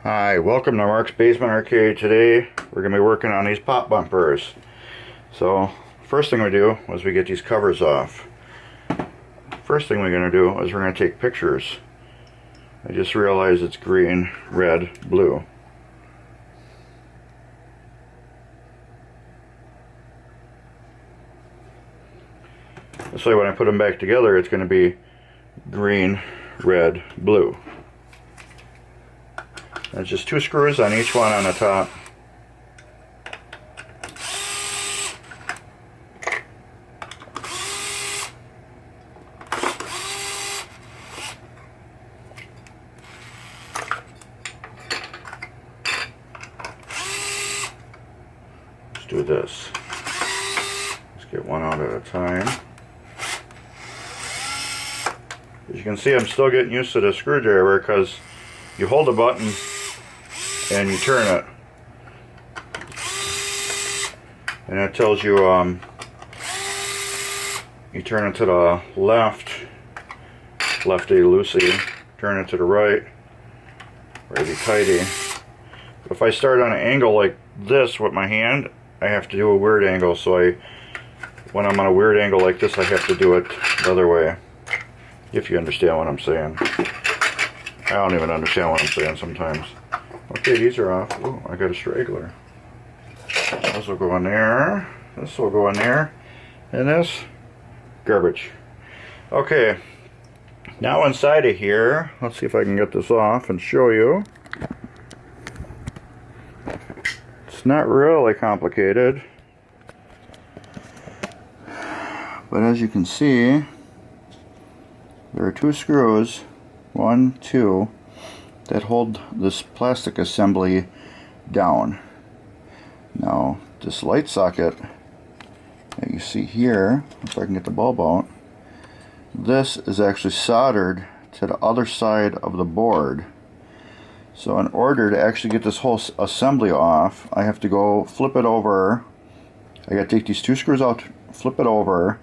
Hi, welcome to Mark's Basement Arcade. Today we're going to be working on these pop bumpers. So first thing we do is we get these covers off. First thing we're going to do is we're going to take pictures. I just realized it's green, red, blue. This way when I put them back together it's going to be green, red, blue. There's just 2 screws on each one on the top. Let's do this. Let's get one out at a time. As you can see, I'm still getting used to the screwdriver because you hold the button and you turn it, and it tells you you turn it to the left, lefty loosey, turn it to the right, righty tighty. But if I start on an angle like this with my hand, I have to do a weird angle, so when I'm on a weird angle like this I have to do it the other way, if you understand what I'm saying. I don't even understand what I'm saying sometimes. Okay, these are off. Ooh, I got a straggler. This will go in there. This will go in there. And this, garbage. Okay, now inside of here, let's see if I can get this off and show you. It's not really complicated. But as you can see, there are 2 screws, 1, 2, that hold this plastic assembly down. Now this light socket that you see here, if I can get the bulb out, this is actually soldered to the other side of the board. So in order to actually get this whole assembly off, I have to go flip it over. I got to take these 2 screws out, flip it over,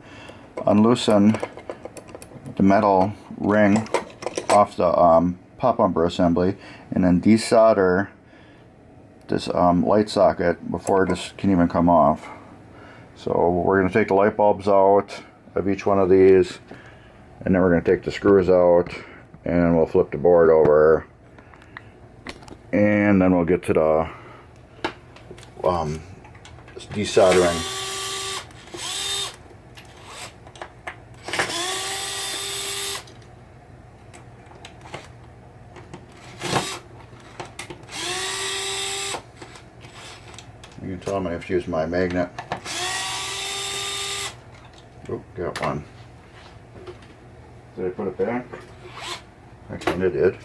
unloosen the metal ring off the pop bumper assembly, and then desolder this light socket before this can even come off. So we're going to take the light bulbs out of each one of these, and then we're going to take the screws out, and we'll flip the board over, and then we'll get to the desoldering. You can tell I'm going to have to use my magnet. Oh, got one. Did I put it back? I kind of did.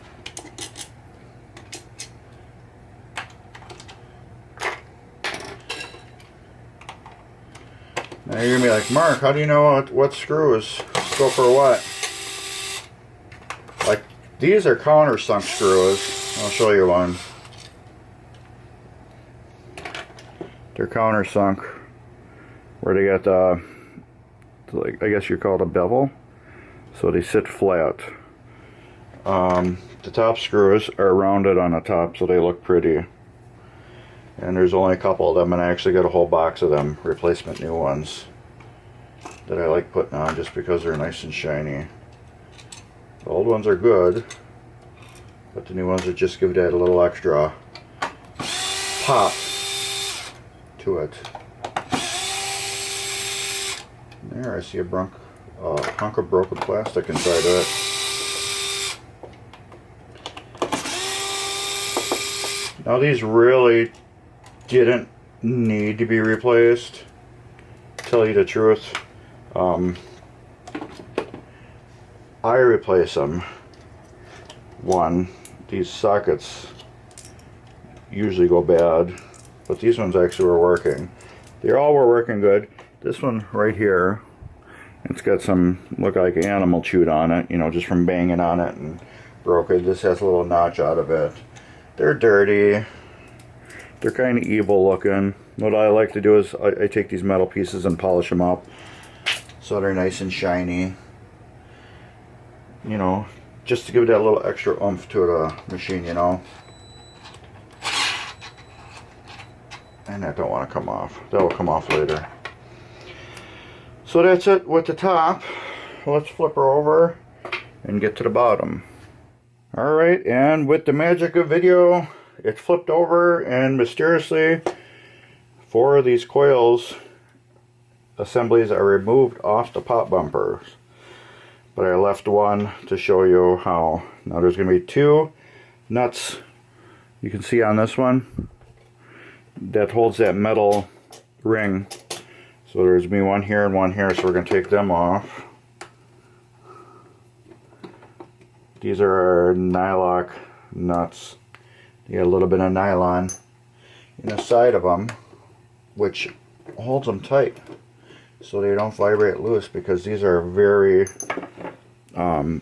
Now you're going to be like, Mark, how do you know what screws go for what? Like, these are countersunk screws. I'll show you one. They're countersunk, where they got like, I guess you call it a bevel, so they sit flat. The top screws are rounded on the top, so they look pretty. And there's only a couple of them, and I actually got a whole box of them, replacement new ones, that I like putting on just because they're nice and shiny. The old ones are good, but the new ones would just give that a little extra pop to it. There, I see a hunk of broken plastic inside of it. Now these really didn't need to be replaced, to tell you the truth. I replace them. These sockets usually go bad, but these ones actually were working. They all were working good. This one right here, it's got some, look like animal chewed on it, you know, just from banging on it and broke it. This has a little notch out of it. They're dirty. They're kind of evil looking. What I like to do is I take these metal pieces and polish them up so they're nice and shiny. You know, just to give that little extra oomph to the machine, you know. and that don't want to come off. That will come off later. So that's it with the top. Let's flip her over and get to the bottom. Alright, and with the magic of video, it flipped over, and mysteriously 4 of these coils assemblies are removed off the pop bumpers. But I left one to show you how. Now there's going to be 2 nuts you can see on this one that holds that metal ring. So there's going to be one here and one here, so we're going to take them off. These are our nylock nuts. You got a little bit of nylon in the side of them, which holds them tight so they don't vibrate loose, because these are very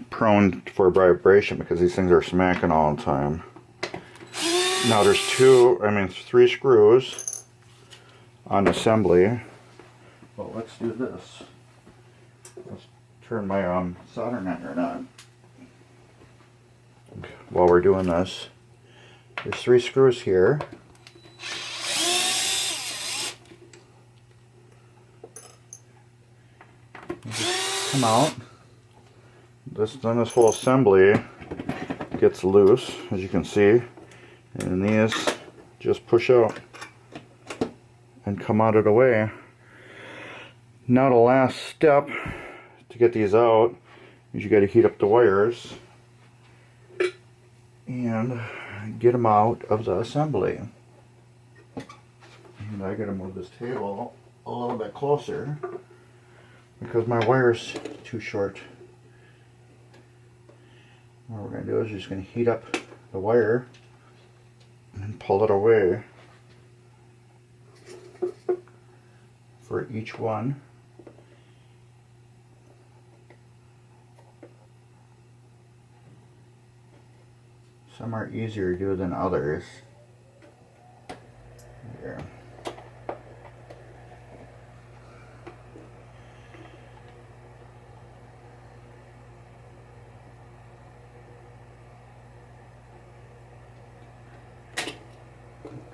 prone for vibration because these things are smacking all the time. Now there's 3 screws on assembly. Well, let's do this. Let's turn my soldering iron on. While we're doing this, there's 3 screws here. Come out. Then this whole assembly gets loose, as you can see, and these just push out and come out of the way. Now the last step to get these out is you got to heat up the wires and get them out of the assembly. And I got to move this table a little bit closer because my wire's too short. What we're going to do is just going to heat up the wire and pull it away for each one. Some are easier to do than others. Here.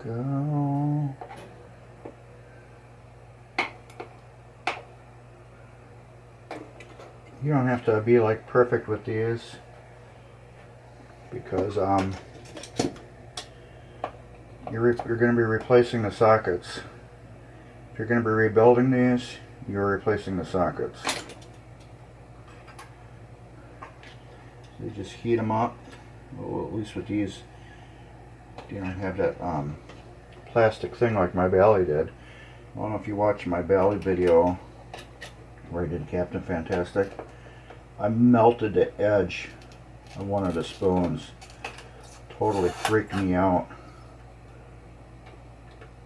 Go. You don't have to be like perfect with these, because you're going to be replacing the sockets. If you're going to be rebuilding these, you're replacing the sockets. So you just heat them up. Well, at least with these, you don't have that plastic thing like my Bally did. I don't know if you watched my Bally video where I did Captain Fantastic. I melted the edge of one of the spoons. Totally freaked me out.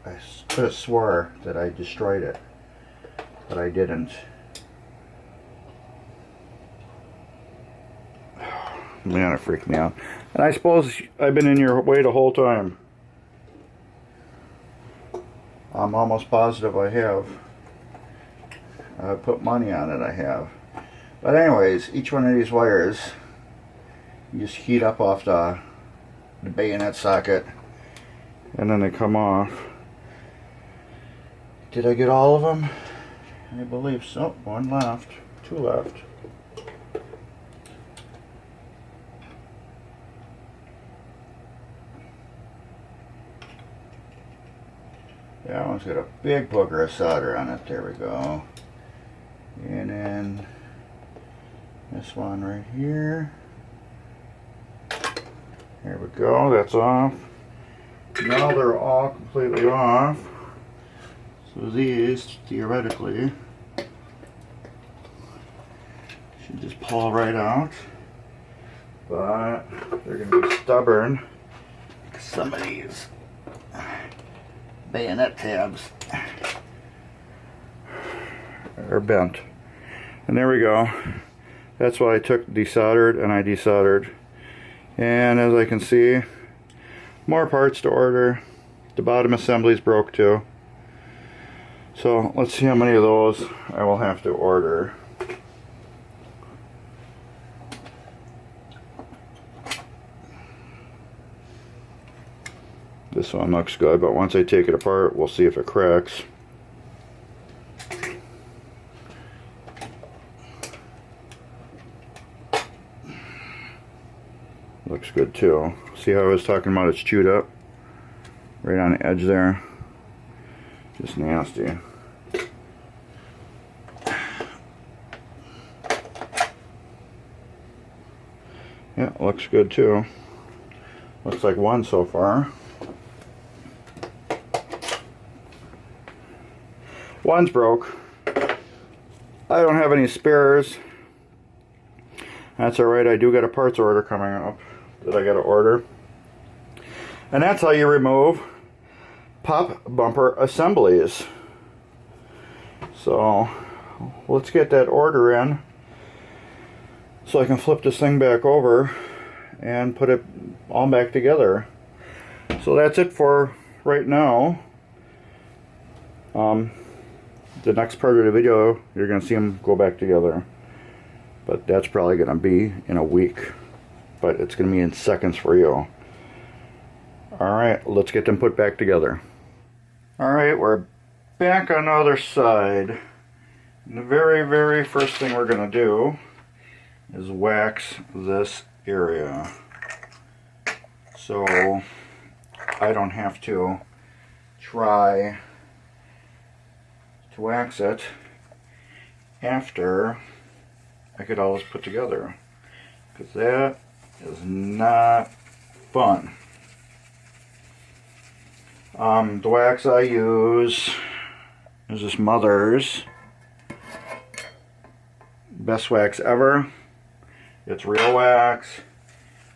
I could have swore that I destroyed it, but I didn't. Man, it freaked me out. And I suppose I've been in your way the whole time. I'm almost positive I have. I put money on it, I have. But anyways, each one of these wires, you just heat up off the bayonet socket, and then they come off. Did I get all of them? I believe so. 1 left, 2 left. That one's got a big booger of solder on it. There we go. And then this one right here. There we go. That's off. Now they're all completely off. So these, theoretically, should just pull right out. But they're going to be stubborn. Some of these bayonet tabs are bent. And there we go. That's why I took desoldered and I desoldered. And as I can see, more parts to order. The bottom assembly's broke too. So let's see how many of those I will have to order. This one looks good, but once I take it apart, we'll see if it cracks. Looks good too. See how I was talking about it's chewed up? Right on the edge there. Just nasty. Yeah, looks good too. Looks like one so far. One's broke. I don't have any spares. That's alright, I do get a parts order coming up that I gotta order. And that's how you remove pop bumper assemblies. So let's get that order in so I can flip this thing back over and put it all back together. So that's it for right now. The next part of the video, you're going to see them go back together. But that's probably going to be in a week. But it's going to be in seconds for you. Alright, let's get them put back together. Alright, we're back on the other side. And the very first thing we're going to do is wax this area. So I don't have to try to wax it after I get all this put together, because that is not fun. The wax I use is this Mother's best wax ever. It's real wax.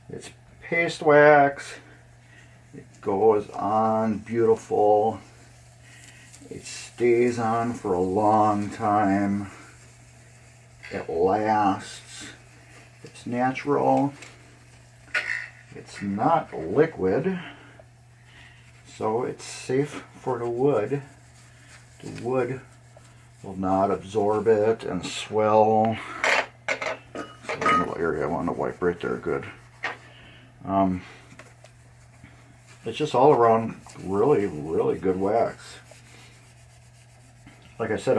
It's paste wax. It goes on beautiful. It stays on for a long time. It lasts. It's natural. It's not liquid. So it's safe for the wood. The wood will not absorb it and swell. So a little area I want to wipe right there, good. It's just all around really good wax. Like I said,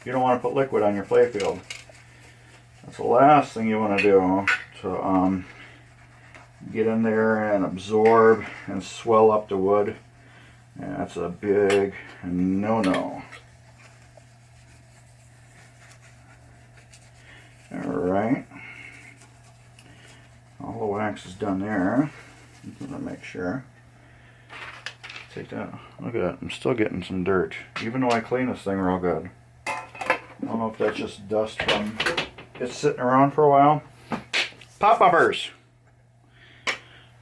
you don't want to put liquid on your playfield. That's the last thing you want to do, to get in there and absorb and swell up the wood. And that's a big no-no. Alright. All the wax is done there. I'm going to make sure. Take that. Look at that. I'm still getting some dirt. Even though I clean this thing real good. I don't know if that's just dust from it sitting around for a while. Pop bumpers!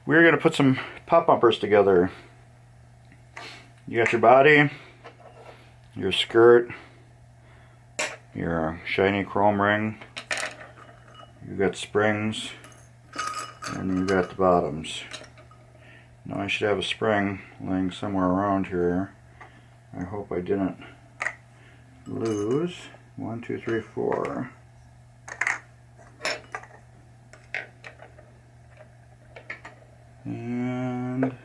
We're going to put some pop bumpers together. You got your body, your skirt, your shiny chrome ring, you got springs, and you got the bottoms. Now I should have a spring laying somewhere around here. I hope I didn't lose. 1, 2, 3, 4. And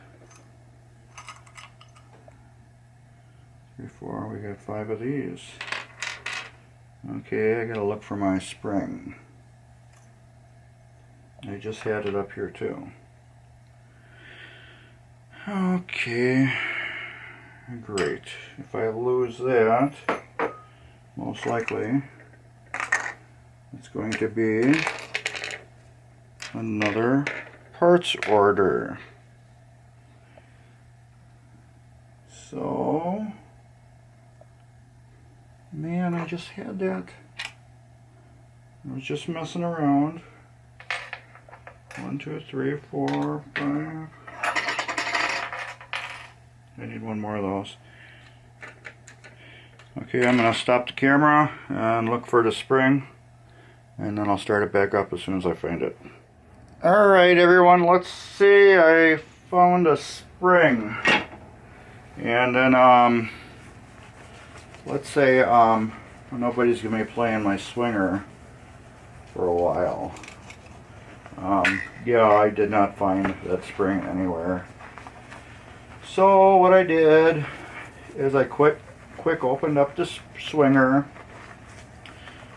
3, 4, we got 5 of these. Okay, I gotta look for my spring. I just had it up here too. Okay, great. If I lose that, most likely it's going to be another parts order. So, man, I just had that. I was just messing around. 1, 2, 3, 4, 5. I need one more of those. Okay, I'm going to stop the camera and look for the spring, and then I'll start it back up as soon as I find it. Alright everyone, let's see, I found a spring. And then, let's say nobody's going to be playing my swinger for a while. Yeah, I did not find that spring anywhere. So what I did is I quick opened up this swinger,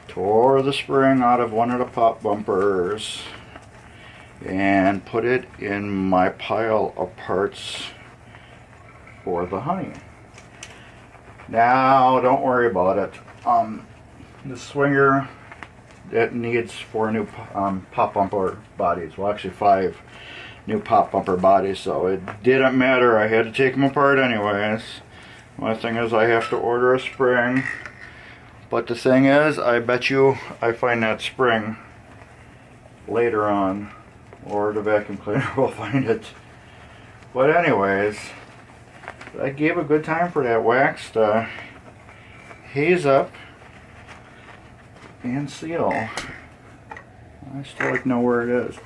tore the spring out of one of the pop bumpers, and put it in my pile of parts for the honey. Now don't worry about it. The swinger, it needs 4 new pop bumper bodies. Well, actually 5 new pop bumper bodies, so it didn't matter. I had to take them apart anyways. My thing is I have to order a spring, but the thing is, I bet you I find that spring later on, or the vacuum cleaner will find it. But anyways, I gave a good time for that wax to haze up and seal. I still like to know where it is.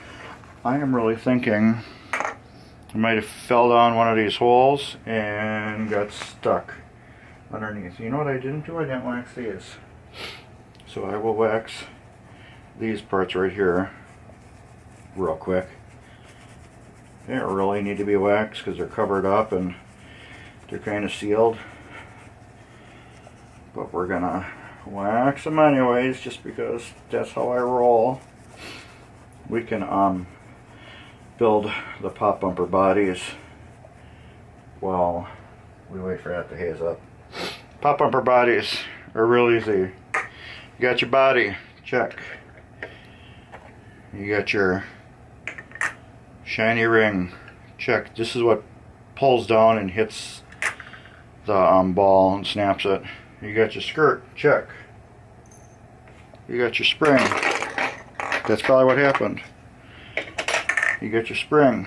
I am really thinking I might have fell down one of these holes and got stuck underneath. You know what I didn't do? I didn't wax these. So I will wax these parts right here real quick. They don't really need to be waxed because they're covered up and they're kind of sealed. But we're gonna wax them anyways just because that's how I roll. We can build the pop bumper bodies while we wait for that to haze up. Pop bumper bodies are real easy. You got your body, check. You got your shiny ring, check. This is what pulls down and hits the ball and snaps it. You got your skirt, check. You got your spring. That's probably what happened. You got your spring.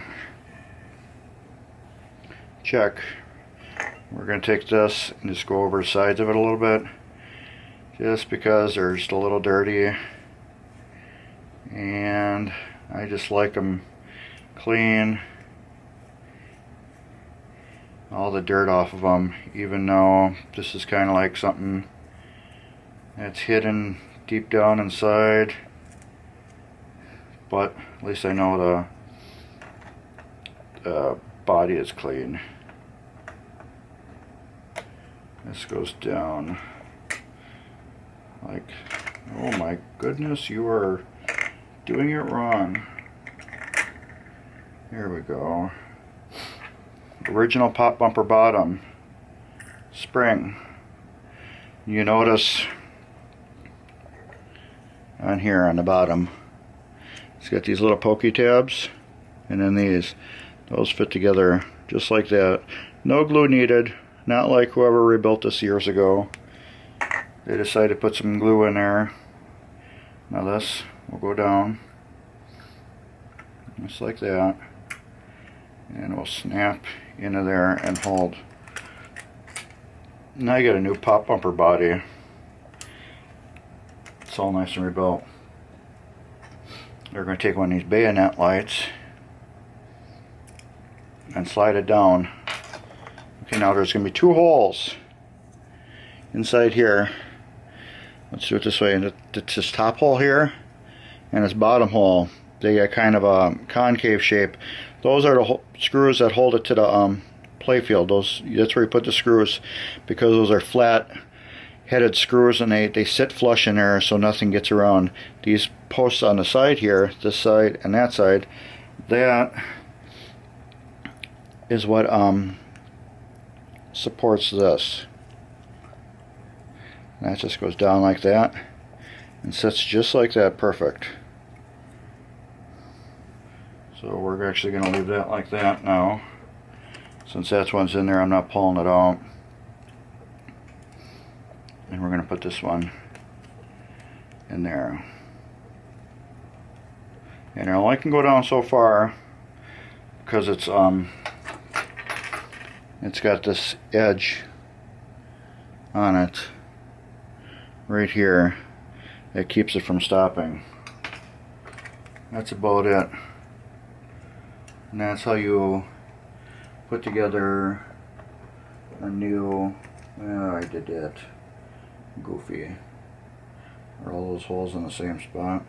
Check. We're going to take this and just go over the sides of it a little bit, just because they're just a little dirty, and I just like them clean, all the dirt off of them, even though this is kind of like something that's hidden deep down inside. But at least I know the body is clean. This goes down like, oh my goodness, you are doing it wrong. Here we go. Original pop bumper bottom, spring. You notice on here on the bottom, it's got these little pokey tabs, and then those fit together just like that. No glue needed, not like whoever rebuilt this years ago. They decided to put some glue in there. Now this will go down just like that, and we'll snap into there and hold. Now you got a new pop bumper body. It's all nice and rebuilt. They're going to take one of these bayonet lights and slide it down. Okay, now there's going to be 2 holes inside here. Let's do it this way. It's this top hole here and this bottom hole. They got kind of a concave shape. Those are the screws that hold it to the play field. That's where you put the screws, because those are flat headed screws and they sit flush in there so nothing gets around. These posts on the side here, this side and that side, that is what supports this. And that just goes down like that and sits just like that, perfect. So we're actually going to leave that like that now. Since that's one's in there, I'm not pulling it out. And we're going to put this one in there. And it only can go down so far because it's got this edge on it right here that keeps it from stopping. That's about it. And that's how you put together a new, I did that goofy. Are all those holes in the same spot?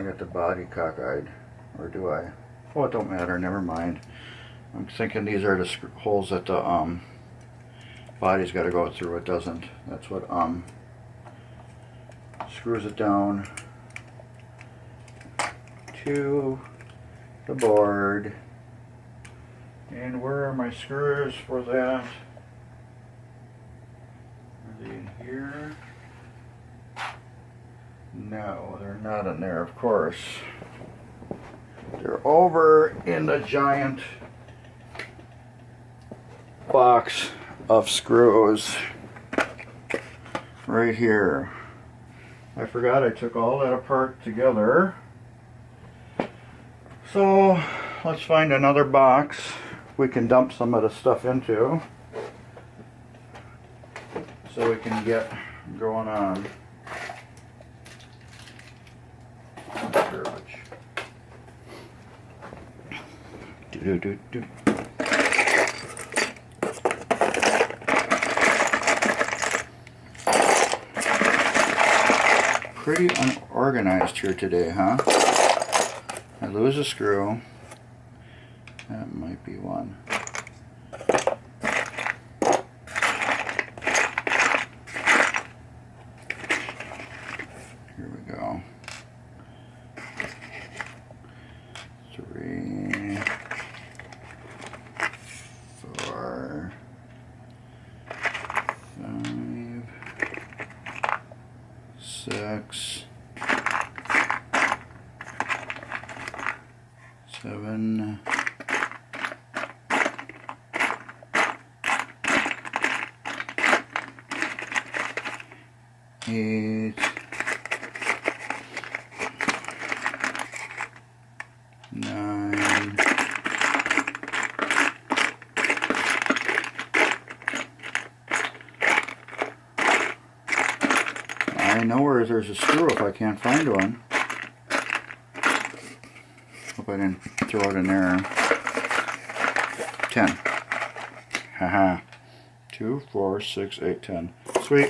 I got the body cockeyed, or do I? Oh, it don't matter, never mind. I'm thinking these are the holes that the body's got to go through. It doesn't. That's what screws it down to the board. And where are my screws for that? Are they in here? No, they're not in there, of course. They're over in the giant box of screws right here. I forgot I took all that apart together. So let's find another box we can dump some of the stuff into so we can get going on. Garbage. Do. Pretty unorganized here today, huh? I lose a screw. That might be one. Here we go. 3, 4, 5, 6, 7, 8, 9, 9. Nowhere there's a screw if I can't find one. Hope I didn't throw it in there. 10. Haha. 2, 4, 6, 8, 10. Sweet.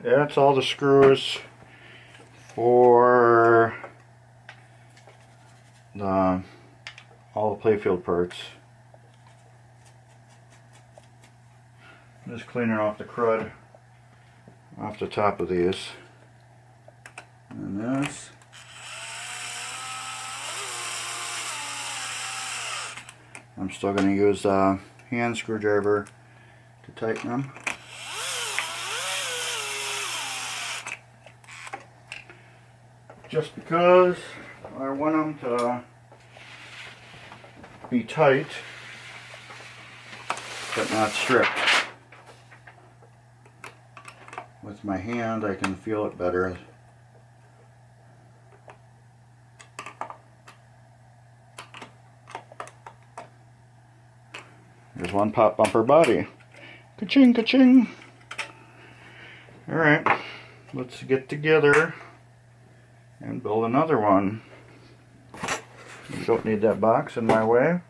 That's all the screws for all the playfield parts. I'm just cleaning off the crud off the top of these. And this. I'm still going to use a hand screwdriver to tighten them. Just because I want them to be tight but not stripped. With my hand I can feel it better. There's one pop bumper body. Ka-ching, ka-ching. Alright, let's get together and build another one. You don't need that box in my way.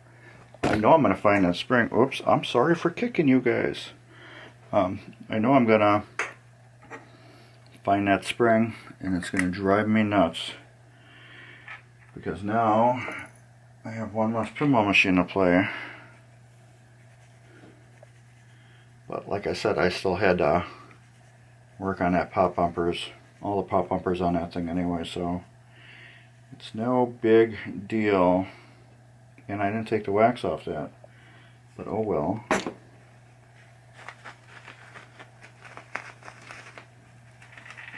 I know I'm going to find that spring. Oops, I'm sorry for kicking you guys. I know I'm going to find that spring and it's going to drive me nuts. Because now I have one less pinball machine to play. But like I said, I still had to work on that pop bumpers. All the pop bumpers on that thing anyway, so it's no big deal. And I didn't take the wax off that, but oh well.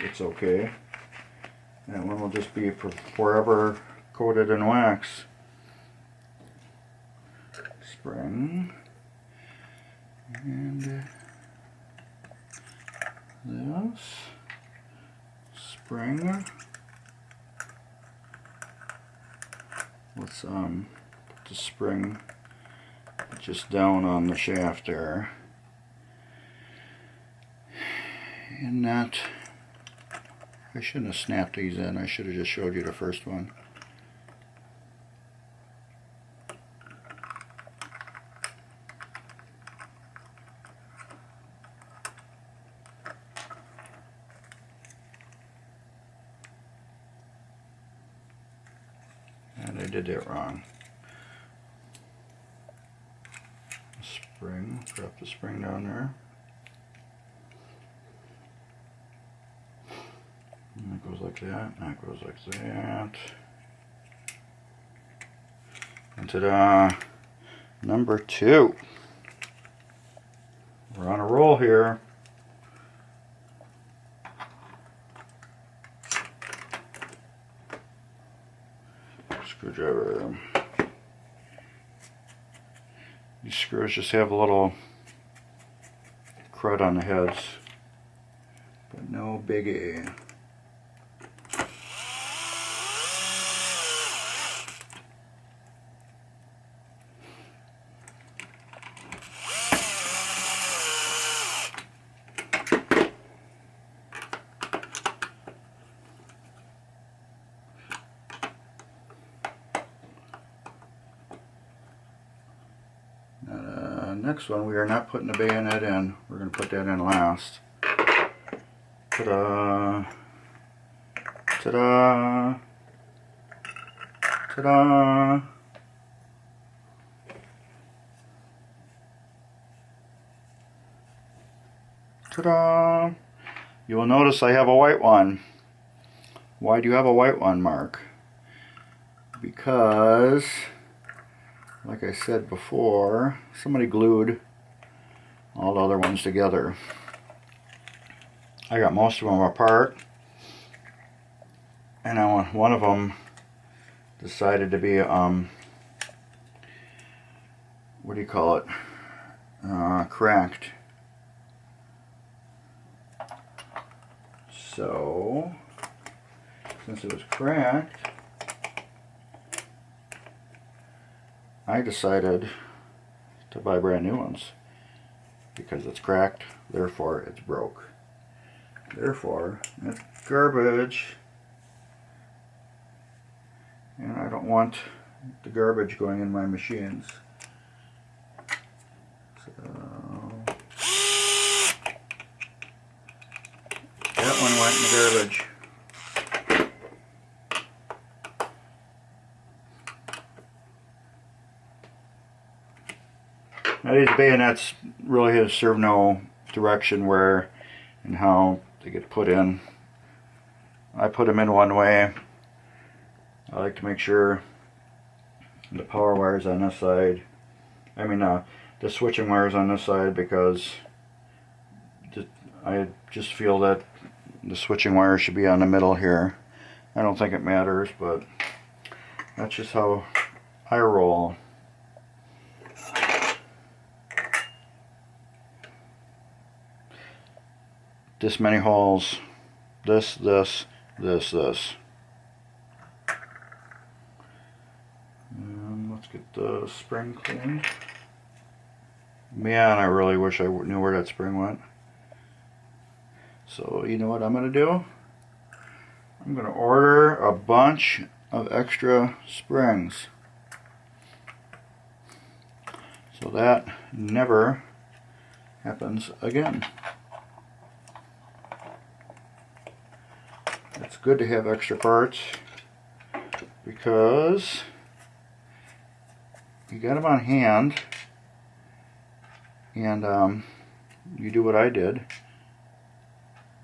It's okay. That one will just be forever coated in wax. Spring. And this. Spring. Let's put the spring just down on the shaft there. And that, I shouldn't have snapped these in, I should have just showed you the first one. did that wrong. Spring, drop the spring down there. And that goes like that, and that goes like that. And ta-da! Number 2. We're on a roll here. Screwdriver. These screws just have a little crud on the heads, but no biggie. Next one, we are not putting the bayonet in. We're going to put that in last. Ta-da! Ta-da! Ta-da! Ta-da! You will notice I have a white one. Why do you have a white one, Mark? Because, like I said before, somebody glued all the other ones together. I got most of them apart, and one of them decided to be, what do you call it, cracked. So, since it was cracked, I decided to buy brand new ones because it's cracked, therefore it's broke. Therefore, it's garbage. And I don't want the garbage going in my machines. So, that one went in the garbage. Now these bayonets really have served no direction where and how they get put in. I put them in one way. I like to make sure the power wires on this side, the switching wires on this side, because I just feel that the switching wire should be on the middle here. I don't think it matters, but that's just how I roll. This many holes, this, this, this, this. And let's get the spring cleaned. Man, I really wish I knew where that spring went. So you know what I'm going to do? I'm going to order a bunch of extra springs, so that never happens again. It's good to have extra parts because you got them on hand, and you do what I did.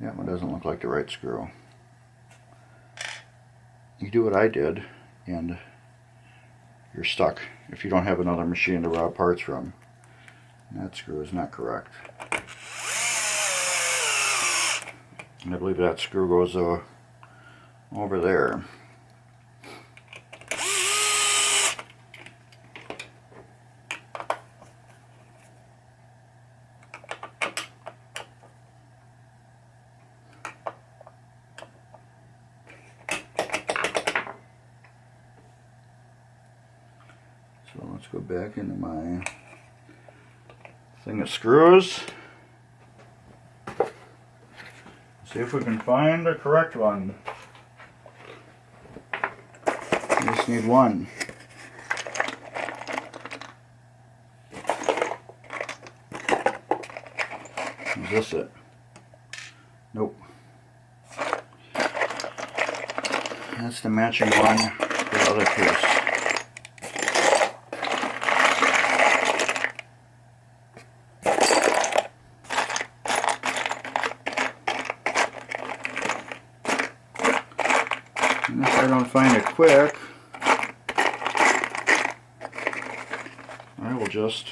That one doesn't look like the right screw. You do what I did, and you're stuck if you don't have another machine to rob parts from. And that screw is not correct. And I believe that screw goes over there. So let's go back into my thing of screws. See if we can find the correct one. We just need one. Is this it? Nope. That's the matching one for the other piece. quick, I will just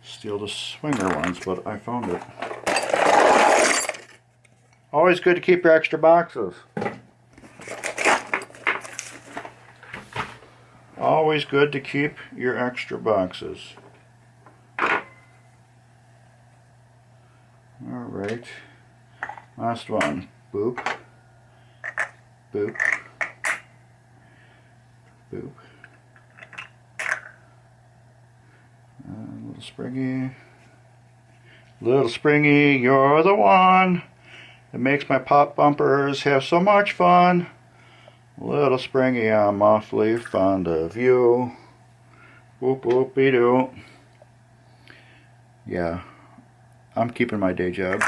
steal the swinger ones, but I found it. Always good to keep your extra boxes. Always good to keep your extra boxes. Alright. Last one. Boop. Boop. Boop. Little Springy. Little Springy, you're the one that makes my pop bumpers have so much fun. Little Springy, I'm awfully fond of you. Whoop whoopie doo. Yeah, I'm keeping my day job.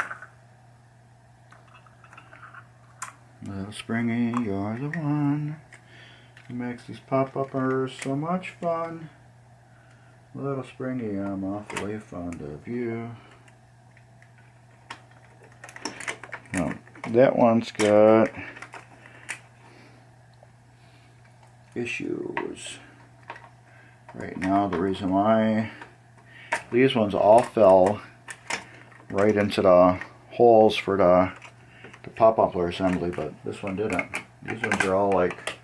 Little Springy, you're the one that makes these pop bumpers so much fun. Little Springy, I'm awfully fond of you. Now, that one's got issues. Right now, the reason why these ones all fell right into the holes for the pop bumpler assembly, but this one didn't. These ones are all like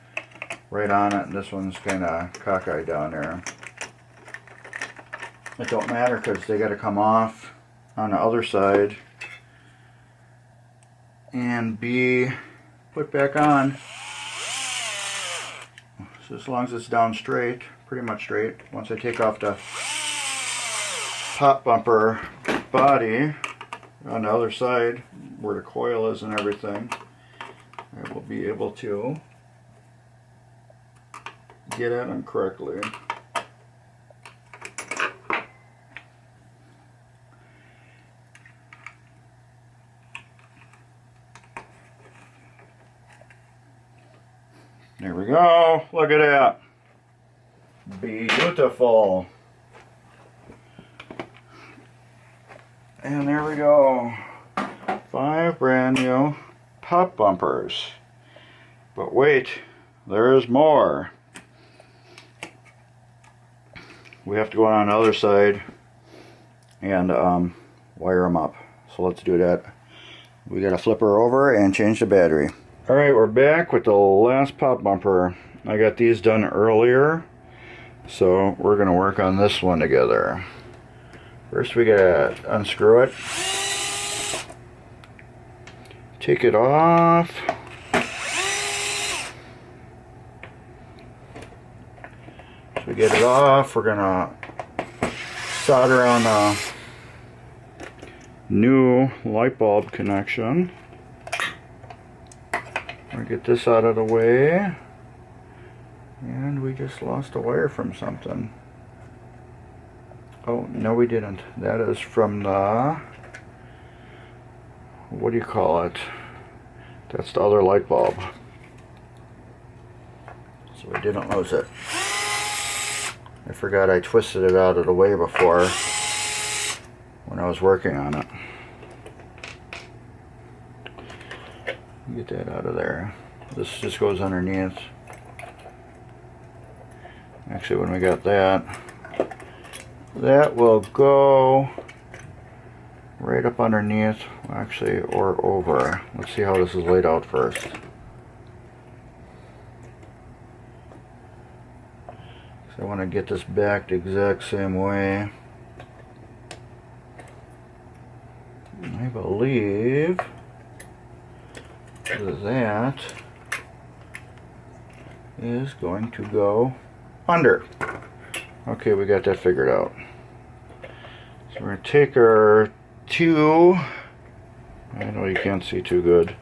right on it, and this one's kind of cockeyed down there. It don't matter because they got to come off on the other side and be put back on. So as long as it's down straight, pretty much straight, once I take off the pop bumper body on the other side where the coil is and everything, I will be able to get at them correctly. There we go. Look at that. Beautiful. And there we go. 5 brand new pop bumpers. But wait, there is more. We have to go on the other side and wire them up. So let's do that. We got to flip her over and change the battery. Alright, we're back with the last pop bumper. I got these done earlier, so we're going to work on this one together. First we got to unscrew it, take it off, so we get it off, we're going to solder on a new light bulb connection. I'll get this out of the way, and we just lost a wire from something. Oh, no we didn't. That is from the, what do you call it? That's the other light bulb. So we didn't lose it. I forgot I twisted it out of the way before when I was working on it. Get that out of there. This just goes underneath. Actually, when we got that, that will go right up underneath, actually, or over. Let's see how this is laid out first. So I want to get this back the exact same way. I believe that is going to go under. Okay, we got that figured out. So we're going to take our two, I know you can't see too good,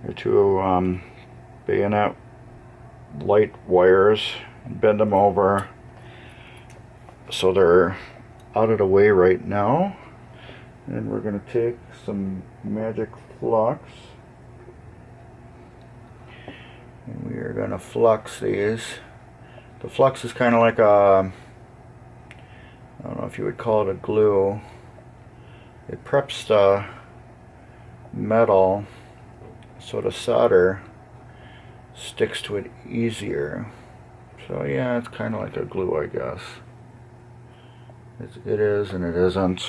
our two bayonet light wires, and bend them over so they're out of the way right now. And we're going to take some magic flux, and we are going to flux these. The flux is kind of like a, I don't know if you would call it a glue. It preps the metal so the solder sticks to it easier. So yeah, it's kind of like a glue, I guess. It is and it isn't.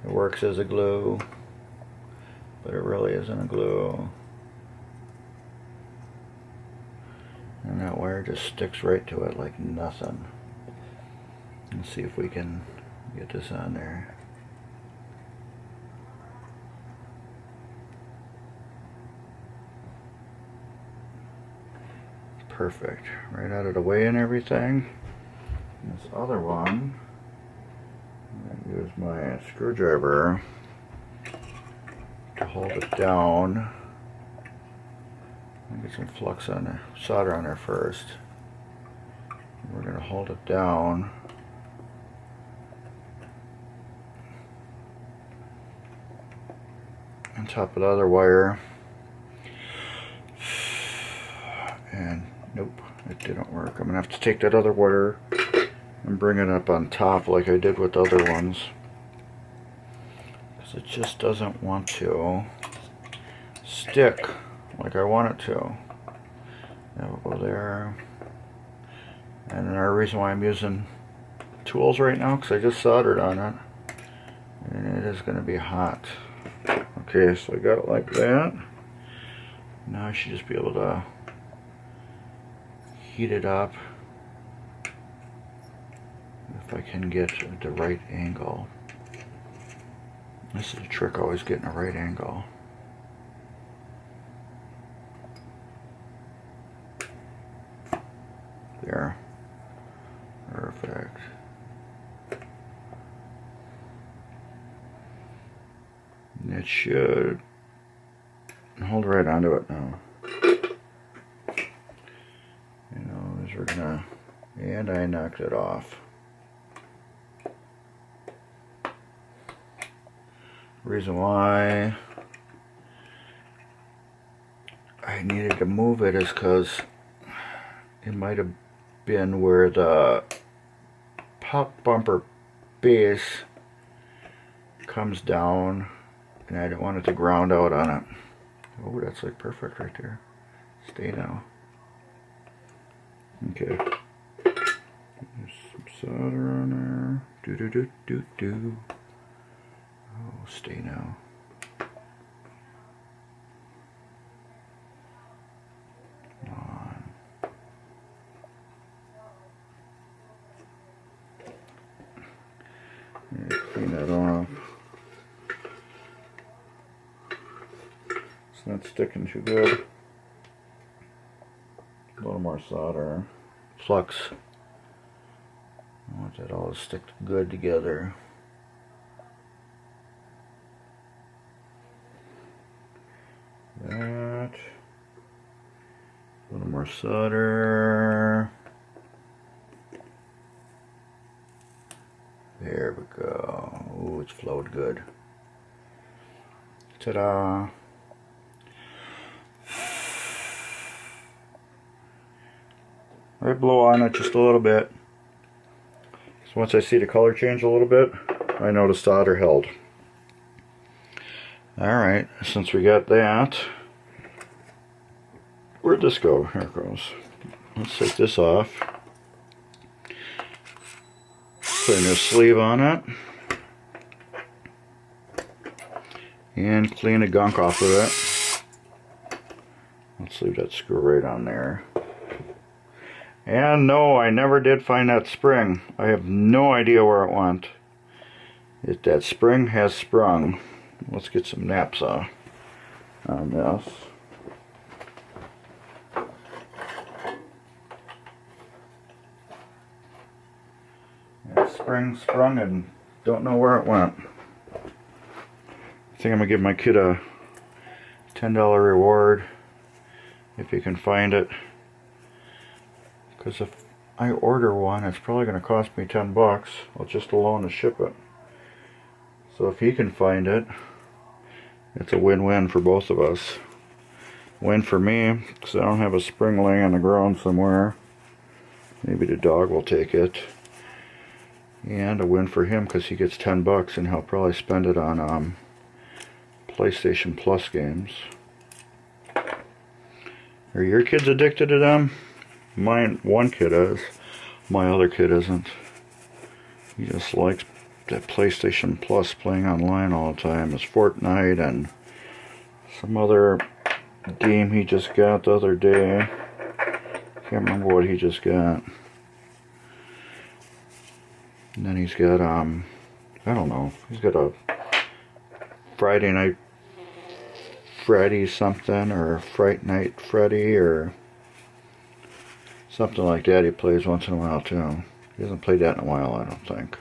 It works as a glue, but it really isn't a glue. And that wire just sticks right to it like nothing. Let's see if we can get this on there. Perfect. Right out of the way and everything. And this other one, I'm going to use my screwdriver to hold it down. Get some flux on there, solder on there first. We're going to hold it down. On top of the other wire. And nope, it didn't work. I'm going to have to take that other wire and bring it up on top like I did with the other ones. Because it just doesn't want to stick like I want it to. That will go there. And another reason why I'm using tools right now, because I just soldered on it. And it is going to be hot. Okay, so I got it like that. Now I should just be able to heat it up. If I can get the right angle. This is a trick, always getting a right angle. There. Perfect. And it should hold right onto it now. You know, as we're gonna, and I knocked it off. Reason why I needed to move it is because it might have been where the pop bumper base comes down, and I didn't want it to ground out on it. Oh, that's like perfect right there. Stay now. Okay. There's some solder on there. Do do do do do. Oh, stay now. Clean that off. It's not sticking too good. A little more solder. Flux. I want that all to stick good together. That. A little more solder. There we go. Ooh, it's flowed good. Ta-da! I blow on it just a little bit. So once I see the color change a little bit, I know the solder held. Alright, since we got that, where'd this go? Here it goes. Let's take this off. Put a new sleeve on it. And clean the gunk off of it. Let's leave that screw right on there. And no, I never did find that spring. I have no idea where it went. That spring has sprung. Let's get some naps on this. That spring sprung and don't know where it went. I think I'm going to give my kid a $10 reward if he can find it. Because if I order one, it's probably going to cost me 10 bucks. Well, just alone to ship it. So if he can find it, it's a win-win for both of us. Win for me, because I don't have a spring laying on the ground somewhere. Maybe the dog will take it. And a win for him because he gets $10 and he'll probably spend it on PlayStation Plus games. Are your kids addicted to them? Mine, one kid is. My other kid isn't. He just likes that PlayStation Plus, playing online all the time. It's Fortnite and some other game he just got the other day. Can't remember what he just got. And then he's got, I don't know, he's got a Friday Night Freddy something, or Fright Night Freddy, or something like that he plays once in a while too. He hasn't played that in a while, I don't think.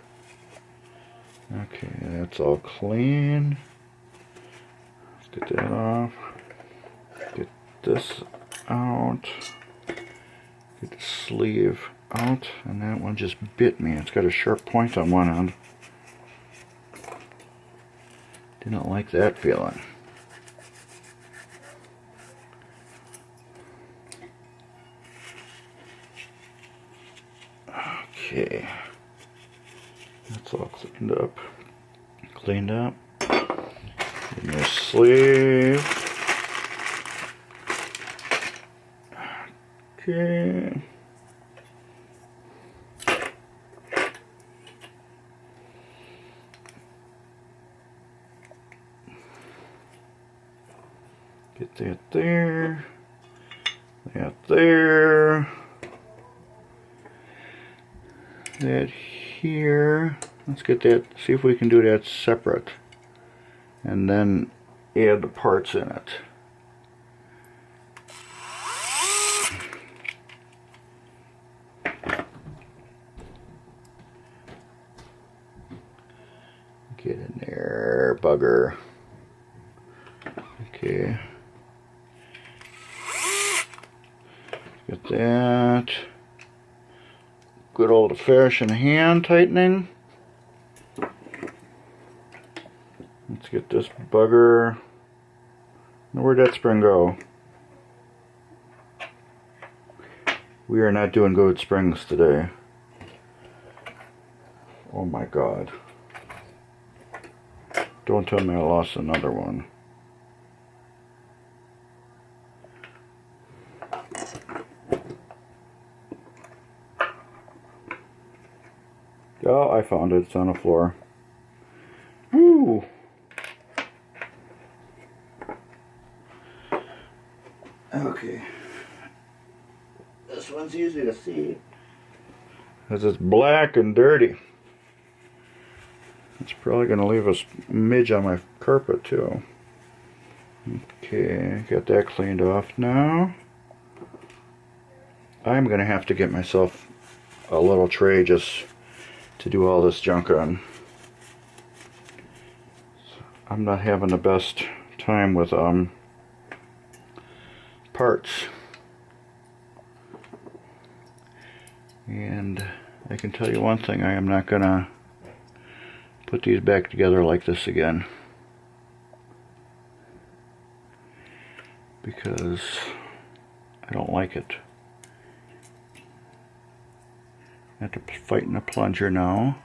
Okay, that's all clean. Let's get that off. Get this out. Get the sleeve out, and that one just bit me. It's got a sharp point on one end. Didn't like that feeling. Okay, that's all cleaned up. Cleaned up. And your sleeve. Okay. Get that there. That there. That here. Let's get that, see if we can do that separate. And then add the parts in it. Get in there, bugger. Okay. Get that. Good old fashioned hand tightening. Let's get this bugger. Now, where'd that spring go? We are not doing good springs today. Oh my God. Don't tell me I lost another one. Oh, I found it. It's on the floor. Woo! Okay. This one's easy to see, because it's black and dirty. It's probably going to leave a smidge on my carpet too. Okay, got that cleaned off now. I'm going to have to get myself a little tray just to do all this junk on. I'm not having the best time with parts. And I can tell you one thing, I am not going to put these back together like this again, because I don't like it. I have to fight in a plunger now.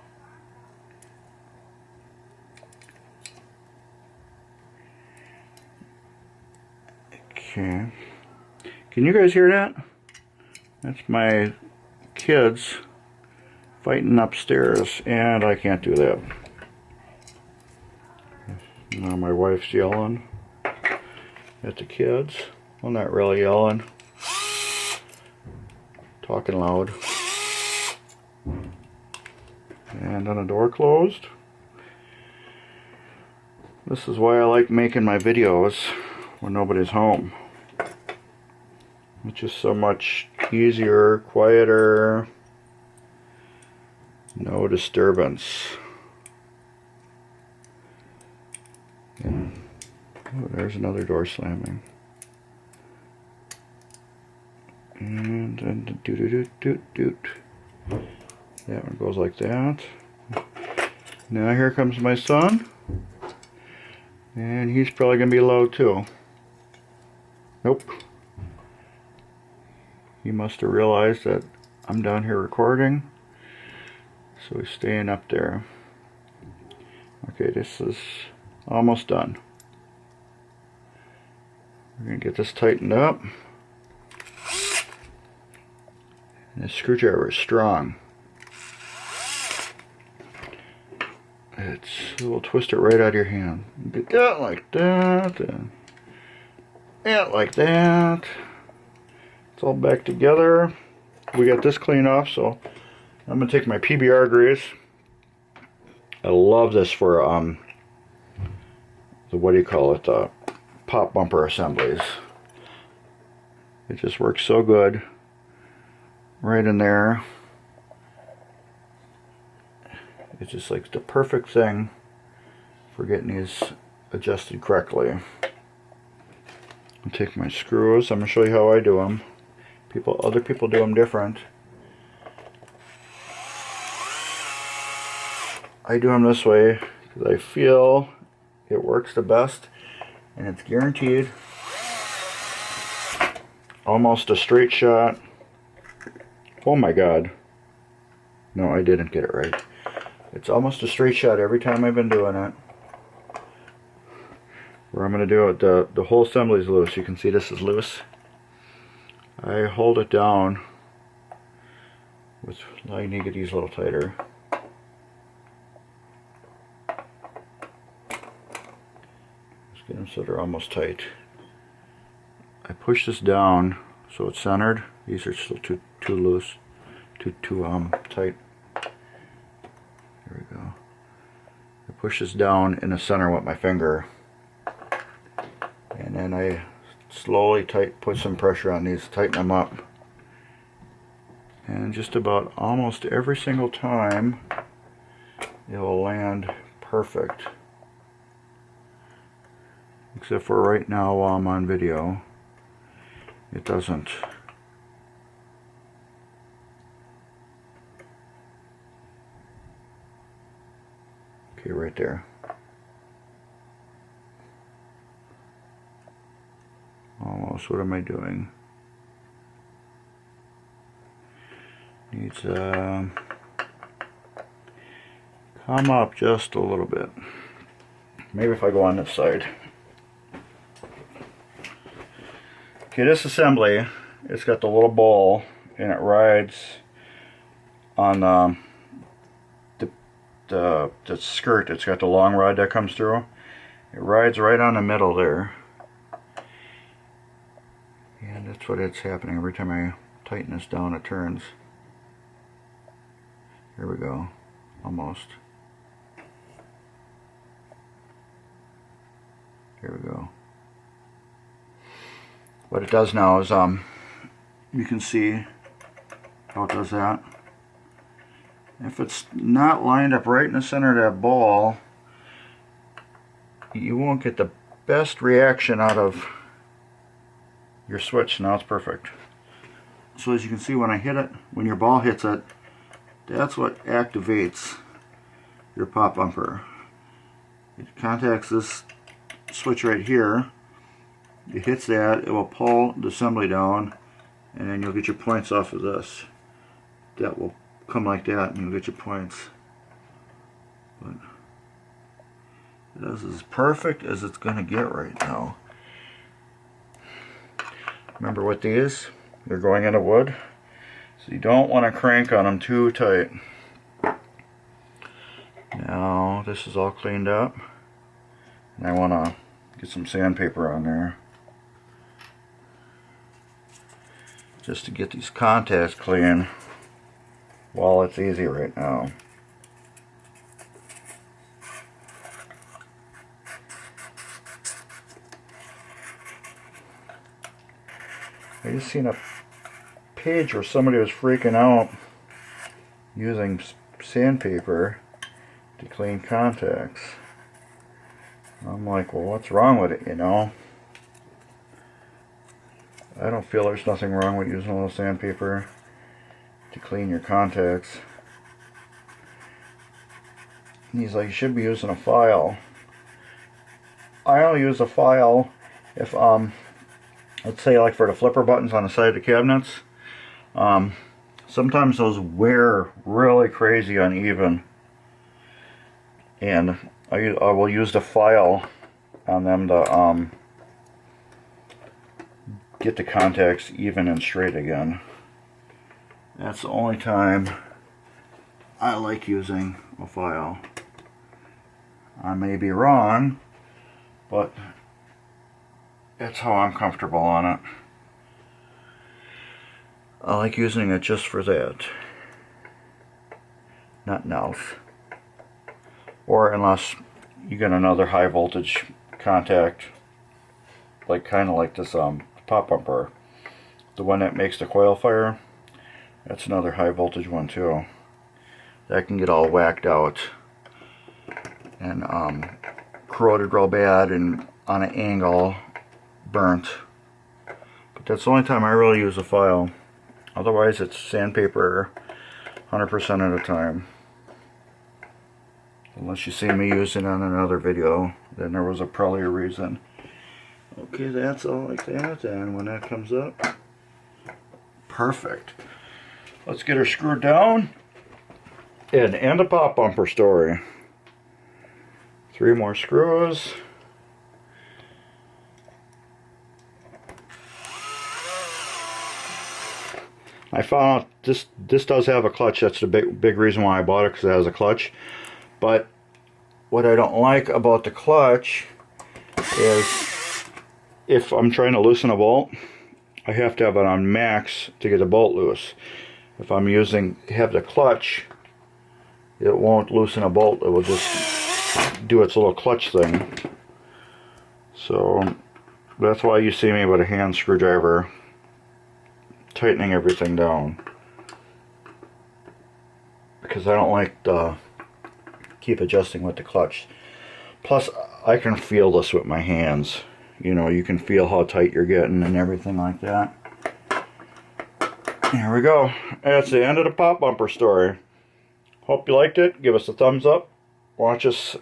Okay. Can you guys hear that? That's my kids fighting upstairs, and I can't do that. Now my wife's yelling at the kids. Well, not really yelling. Talking loud. And then the door closed. This is why I like making my videos when nobody's home. It's just so much easier, quieter, no disturbance. And, oh, there's another door slamming. And then doot doot doot doot. That one goes like that. Now here comes my son. And he's probably going to be low too. Nope. He must have realized that I'm down here recording. So he's staying up there. Okay, this is almost done. We're going to get this tightened up. And this screwdriver is strong. It will twist it right out of your hand. Get that like that, and that like that. It's all back together. We got this cleaned off, so I'm going to take my PBR grease. I love this for the, what do you call it, the pop bumper assemblies. It just works so good right in there. It's just like the perfect thing for getting these adjusted correctly. I'll take my screws. I'm going to show you how I do them. Other people do them different. I do them this way because I feel it works the best, and it's guaranteed almost a straight shot. Oh my god. No, I didn't get it right. It's almost a straight shot every time I've been doing it. Where I'm going to do it, the whole assembly is loose. You can see this is loose. I hold it down with, I need to get these a little tighter. Just get them so they're almost tight. I push this down so it's centered. These are still too loose, too tight. There we go. I push this down in the center with my finger, and then I slowly put some pressure on these, tighten them up, and just about almost every single time it will land perfect, except for right now while I'm on video it doesn't. Okay, right there. Almost. What am I doing? Needs come up just a little bit. Maybe if I go on this side. Okay, this assembly, it's got the little ball, and it rides on the skirt. It's got the long rod that comes through. It rides right on the middle there. And that's what it's happening. Every time I tighten this down, it turns. Here we go. Almost. Here we go. What it does now is, you can see how it does that. If it's not lined up right in the center of that ball, you won't get the best reaction out of your switch. Now it's perfect. So as you can see, when I hit it, when your ball hits it, that's what activates your pop bumper. It contacts this switch right here. It hits that, it will pull the assembly down, and then you'll get your points off of this. That will come like that, and you'll get your points. But this is as perfect as it's going to get right now. Remember with these, they're going into wood, so you don't want to crank on them too tight. Now this is all cleaned up, and I want to get some sandpaper on there just to get these contacts clean while it's easy right now. I just seen a page where somebody was freaking out using sandpaper to clean contacts. I'm like, well, what's wrong with it, you know? I don't feel there's nothing wrong with using a little sandpaper to clean your contacts. And he's like, you should be using a file. I only use a file if, let's say like for the flipper buttons on the side of the cabinets. sometimes those wear really crazy uneven, and I will use the file on them to get the contacts even and straight again. That's the only time I like using a file. I may be wrong, but that's how I'm comfortable on it. I like using it just for that. Nothing else. Or unless you get another high voltage contact, like kind of like this pop bumper, the one that makes the coil fire. That's another high voltage one too. That can get all whacked out and corroded real bad and on an angle burnt. But that's the only time I really use a file. Otherwise it's sandpaper 100% of the time. Unless you see me using it on another video, then there was probably a reason. Okay, that's all like that, and when that comes up, perfect. Let's get her screwed down and end the pop bumper story. 3 more screws. I found out this does have a clutch. That's the big reason why I bought it, because it has a clutch. But what I don't like about the clutch is if I'm trying to loosen a bolt, I have to have it on max to get the bolt loose. If I'm have the clutch, it won't loosen a bolt. It will just do its little clutch thing. So that's why you see me with a hand screwdriver tightening everything down, because I don't like to keep adjusting with the clutch. Plus I can feel this with my hands. You know, you can feel how tight you're getting and everything like that. Here we go. That's the end of the pop bumper story. Hope you liked it. Give us a thumbs up. Watch us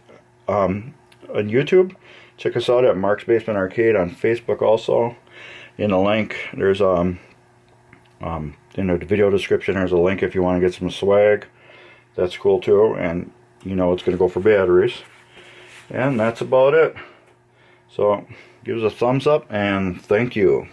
on YouTube. Check us out at Mark's Basement Arcade on Facebook also. In the link, there's in the video description, there's a link if you want to get some swag. That's cool too, and you know it's going to go for batteries. And that's about it. So give us a thumbs up and thank you.